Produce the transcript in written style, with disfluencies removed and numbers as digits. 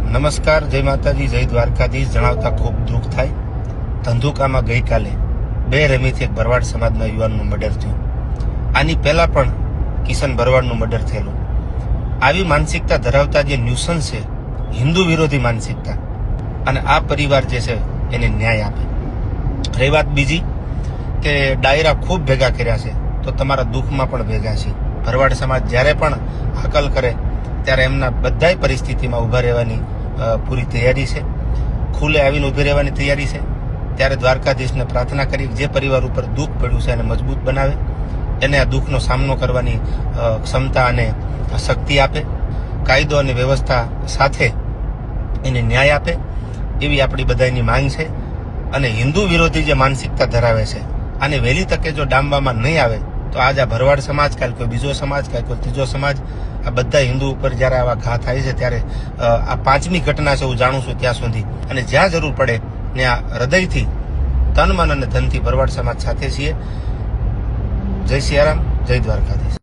નમસ્કાર, જય માતાજી, જય દ્વારકાધીશ. જણાવતા ખૂબ દુઃખ થાય. ધંધુકામાં ગઈકાલે 2 રમીથી એક ભરવાડ સમાજના યુવાનનું મર્ડર થયું. આની પહેલા પણ કિશન ભરવાડનું મર્ડર થયેલું. આવી માનસિકતા ધરાવતા જે ન્યુસન્સ છે, હિન્દુ વિરોધી માનસિકતા, અને આ પરિવાર જે છે એને ન્યાય આપે. રહી વાત બીજી કે ડાયરા ખૂબ ભેગા કર્યા છે, તો તમારા દુઃખમાં પણ ભેગા છે. ભરવાડ સમાજ જ્યારે પણ હાકલ કરે ત્યારે એમના બધાય પરિસ્થિતિમાં ઊભા રહેવાની પૂરી તૈયારી છે. ખુલ્લે આવીને ઊભી રહેવાની તૈયારી છે. ત્યારે દ્વારકાધીશને પ્રાર્થના કરી જે પરિવાર ઉપર દુઃખ પડ્યું છે એને મજબૂત બનાવે, એને આ દુઃખનો સામનો કરવાની ક્ષમતા અને શક્તિ આપે, કાયદો અને વ્યવસ્થા સાથે એને ન્યાય આપે, એવી આપણી બધાની માંગ છે. અને હિન્દુ વિરોધી જે માનસિકતા ધરાવે છે આને વહેલી તકે જો ડામવામાં નહીં આવે તો આજ આ ભરવાડ સમાજ, કાલ કોઈ બીજો સમાજ, કાલ કોઈ ત્રીજો સમાજ, આ બધા હિન્દુ ઉપર જ્યારે આવા ઘા થાય છે ત્યારે આ 5મી ઘટના છે હું જાણું છું ત્યાં સુધી. અને જ્યાં જરૂર પડે ત્યાં હૃદયથી, તન, મન અને ધનથી ભરવાડ સમાજ સાથે છીએ. જય સિયારામ, જય દ્વારકાધીશ.